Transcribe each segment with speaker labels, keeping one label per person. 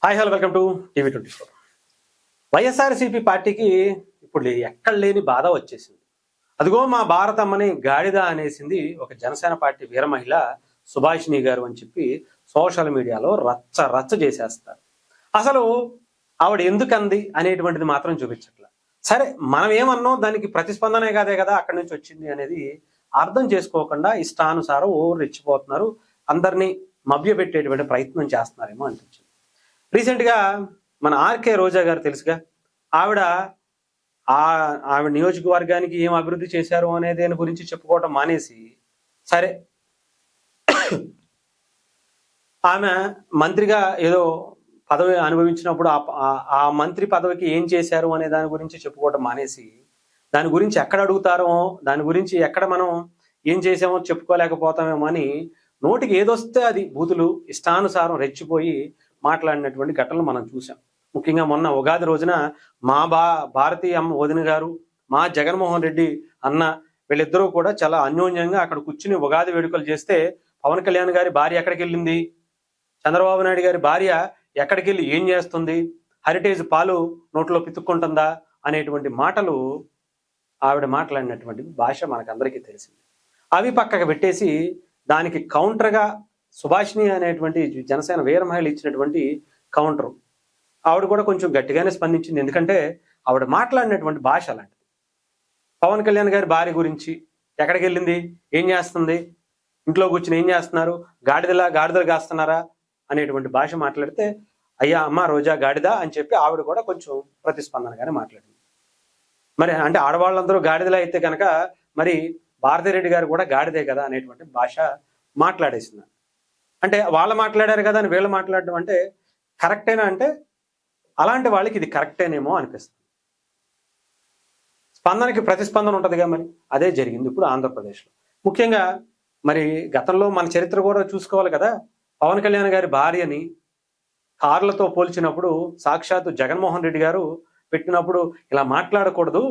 Speaker 1: Hi hello welcome to టీవీ24. వైఎస్ఆర్సీపీ పార్టీకి ఇప్పుడు ఎక్కడ లేని బాధ వచ్చేసింది. అదిగో మా భారతమ్మని గాడిద అనేసింది ఒక జనసేన పార్టీ వీర మహిళ సుభాషిణి గారు అని చెప్పి సోషల్ మీడియాలో రచ్చ రచ్చ చేసేస్తారు. అసలు ఆవిడ ఎందుకంది అనేటువంటిది మాత్రం చూపించట్ల. సరే మనం ఏమన్నాం, దానికి ప్రతిస్పందనే కాదే కదా అక్కడి నుంచి వచ్చింది అనేది అర్థం చేసుకోకుండా ఇష్టానుసారం రెచ్చిపోతున్నారు, అందరినీ మభ్యపెట్టేటువంటి ప్రయత్నం చేస్తున్నారేమో అనిపించింది. రీసెంట్గా మన ఆర్కే రోజా గారు తెలుసుగా, ఆవిడ నియోజకవర్గానికి ఏం అభివృద్ధి చేశారు అనే దాని గురించి చెప్పుకోవటం మానేసి, సరే ఆమె మంత్రిగా ఏదో పదవి అనుభవించినప్పుడు ఆ మంత్రి పదవికి ఏం చేశారు అనే దాని గురించి చెప్పుకోవటం మానేసి, దాని గురించి ఎక్కడ అడుగుతారో, దాని గురించి ఎక్కడ మనం ఏం చేసామో చెప్పుకోలేకపోతామేమో అని నోటికి ఏదొస్తే అది బూతులు ఇష్టానుసారం రెచ్చిపోయి మాట్లాడినటువంటి ఘటనలు మనం చూసాం. ముఖ్యంగా మొన్న ఉగాది రోజున మా భారతీ అమ్మ వదిన గారు, మా జగన్మోహన్ రెడ్డి అన్న వీళ్ళిద్దరూ కూడా చాలా అన్యోన్యంగా అక్కడ కూర్చుని ఉగాది వేడుకలు చేస్తే, పవన్ కళ్యాణ్ గారి భార్య ఎక్కడికి వెళ్ళింది, చంద్రబాబు నాయుడు గారి భార్య ఎక్కడికి వెళ్ళి ఏం చేస్తుంది, హెరిటేజ్ పాలు నోట్లో పితుక్కుంటుందా అనేటువంటి మాటలు ఆవిడ మాట్లాడినటువంటి భాష మనకందరికీ తెలిసింది. అవి పక్కకు పెట్టేసి దానికి కౌంటర్గా సుభాషిణి అనేటువంటి జనసేన వీర మహిళ ఇచ్చినటువంటి కౌంటర్, ఆవిడ కూడా కొంచెం గట్టిగానే స్పందించింది. ఎందుకంటే ఆవిడ మాట్లాడినటువంటి భాష అలాంటిది. పవన్ కళ్యాణ్ గారి భార్య గురించి ఎక్కడికి వెళ్ళింది, ఏం చేస్తుంది, ఇంట్లో కూర్చుని ఏం చేస్తున్నారు, గాడిదలు కాస్తున్నారా అనేటువంటి భాష మాట్లాడితే, అయ్యా అమ్మ రోజా గాడిద అని చెప్పి ఆవిడ కూడా కొంచెం ప్రతిస్పందనగానే మాట్లాడింది. మరి అంటే ఆడవాళ్ళందరూ గాడిదలా అయితే కనుక మరి భారతిరెడ్డి గారు కూడా గాడిదే కదా అనేటువంటి భాష మాట్లాడేసింది. అంటే వాళ్ళు మాట్లాడారు కదా అని వీళ్ళు మాట్లాడడం అంటే కరెక్టేనా అంటే, అలాంటి వాళ్ళకి ఇది కరెక్టేనేమో అనిపిస్తుంది. స్పందనకి ప్రతిస్పందన ఉంటుందిగా, మరి అదే జరిగింది ఇప్పుడు ఆంధ్రప్రదేశ్లో. ముఖ్యంగా మరి గతంలో మన చరిత్ర కూడా చూసుకోవాలి కదా. పవన్ కళ్యాణ్ గారి భార్యని కార్లతో పోల్చినప్పుడు సాక్షాత్తు జగన్మోహన్ రెడ్డి గారు పెట్టినప్పుడు ఇలా మాట్లాడకూడదు,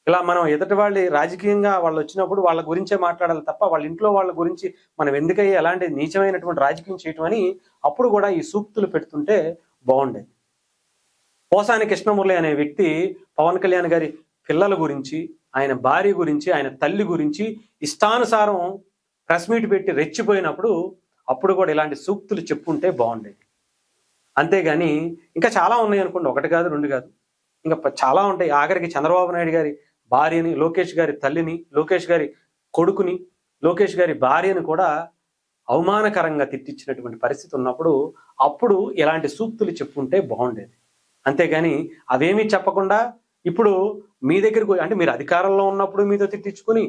Speaker 1: ఇలా మనం ఎదుటి వాళ్ళి రాజకీయంగా వాళ్ళు వచ్చినప్పుడు వాళ్ళ గురించే మాట్లాడాలి తప్ప వాళ్ళ ఇంట్లో వాళ్ళ గురించి మనం ఎందుకయ్యే ఎలాంటి నీచమైనటువంటి రాజకీయం చేయటం అని అప్పుడు కూడా ఈ సూక్తులు పెడుతుంటే బాగుండేది. పోసాని కృష్ణమురళి అనే వ్యక్తి పవన్ కళ్యాణ్ గారి పిల్లల గురించి, ఆయన భార్య గురించి, ఆయన తల్లి గురించి ఇష్టానుసారం ప్రెస్ మీట్ పెట్టి రెచ్చిపోయినప్పుడు అప్పుడు కూడా ఇలాంటి సూక్తులు చెప్పుంటే బాగుండేది. అంతేగాని ఇంకా చాలా ఉన్నాయి అనుకోండి, ఒకటి కాదు రెండు కాదు, ఇంకా చాలా ఉంటాయి. ఆఖరికి చంద్రబాబు నాయుడు గారి భార్యని, లోకేష్ గారి తల్లిని, లోకేష్ గారి కొడుకుని, లోకేష్ గారి భార్యను కూడా అవమానకరంగా తిట్టించినటువంటి పరిస్థితి ఉన్నప్పుడు అప్పుడు ఇలాంటి సూక్తులు చెప్పుంటే బాగుండేది. అంతేగాని అవేమీ చెప్పకుండా ఇప్పుడు మీ దగ్గరకు, అంటే మీరు అధికారంలో ఉన్నప్పుడు మీతో తిట్టించుకుని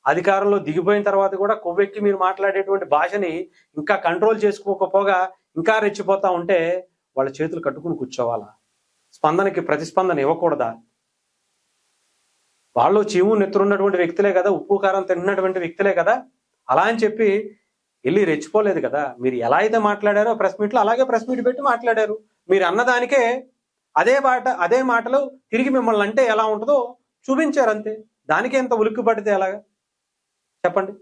Speaker 1: అధికారంలో దిగిపోయిన తర్వాత కూడా కొవ్వెక్కి మీరు మాట్లాడేటువంటి భాషని ఇంకా కంట్రోల్ చేసుకోకపోగా ఇంకా రెచ్చిపోతా ఉంటే వాళ్ళ చేతులు కట్టుకుని కూర్చోవాలా? స్పందనకి ప్రతిస్పందన ఇవ్వకూడదా? వాళ్ళు చీము నెత్తురున్నటువంటి వ్యక్తులే కదా, ఉప్పు కారం తిన్నటువంటి వ్యక్తులే కదా. అలా అని చెప్పి వెళ్ళి రెచ్చిపోలేదు కదా. మీరు ఎలా అయితే మాట్లాడారో ప్రెస్ మీట్లో అలాగే ప్రెస్ మీట్ పెట్టి మాట్లాడారు. మీరు అన్నదానికే అదే మాటలు తిరిగి మిమ్మల్ని అంటే ఎలా ఉంటుందో చూపించారు అంతే. దానికే ఎంత ఉలిక్కి పడితే ఎలాగా చెప్పండి?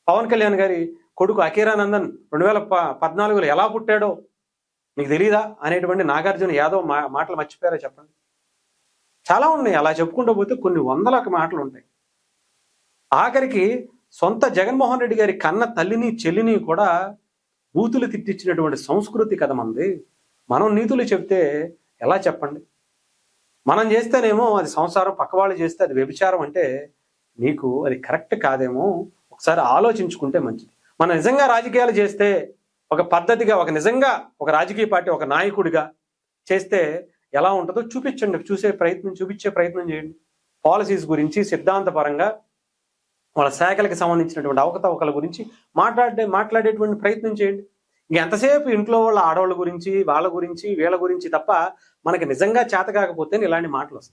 Speaker 1: పవన్ కళ్యాణ్ గారి కొడుకు అఖీరానందన్ 2014లో ఎలా పుట్టాడో మీకు తెలీదా అనేటువంటి నాగార్జున యాదవ్ మాటలు మర్చిపోయారో చెప్పండి? చాలా ఉన్నాయి, అలా చెప్పుకుంటూ పోతే కొన్ని వందల మాటలు ఉంటాయి. ఆఖరికి సొంత జగన్మోహన్ రెడ్డి గారి కన్న తల్లిని చెల్లిని కూడా బూతులు తిట్టించినటువంటి సంస్కృతి కదా మనది. మనం నీతులు చెప్తే ఎలా చెప్పండి? మనం చేస్తేనేమో అది సంసారం, పక్క వాళ్ళు చేస్తే అది వ్యభిచారం అంటే నీకు అది కరెక్ట్ కాదేమో, ఒకసారి ఆలోచించుకుంటే మంచిది. మనం నిజంగా రాజకీయాలు చేస్తే ఒక పద్ధతిగా, నిజంగా ఒక రాజకీయ పార్టీ ఒక నాయకుడిగా చేస్తే ఎలా ఉంటుందో చూపించండి, చూపించే ప్రయత్నం చేయండి. పాలసీస్ గురించి సిద్ధాంతపరంగా వాళ్ళ శాఖలకు సంబంధించినటువంటి అవకతవకల గురించి మాట్లాడేటువంటి ప్రయత్నం చేయండి. ఎంతసేపు ఇంట్లో వాళ్ళ ఆడవాళ్ళ గురించి, వాళ్ళ గురించి, వీళ్ళ గురించి తప్ప మనకి నిజంగా చేత కాకపోతే ఇలాంటి మాటలు వస్తాయి.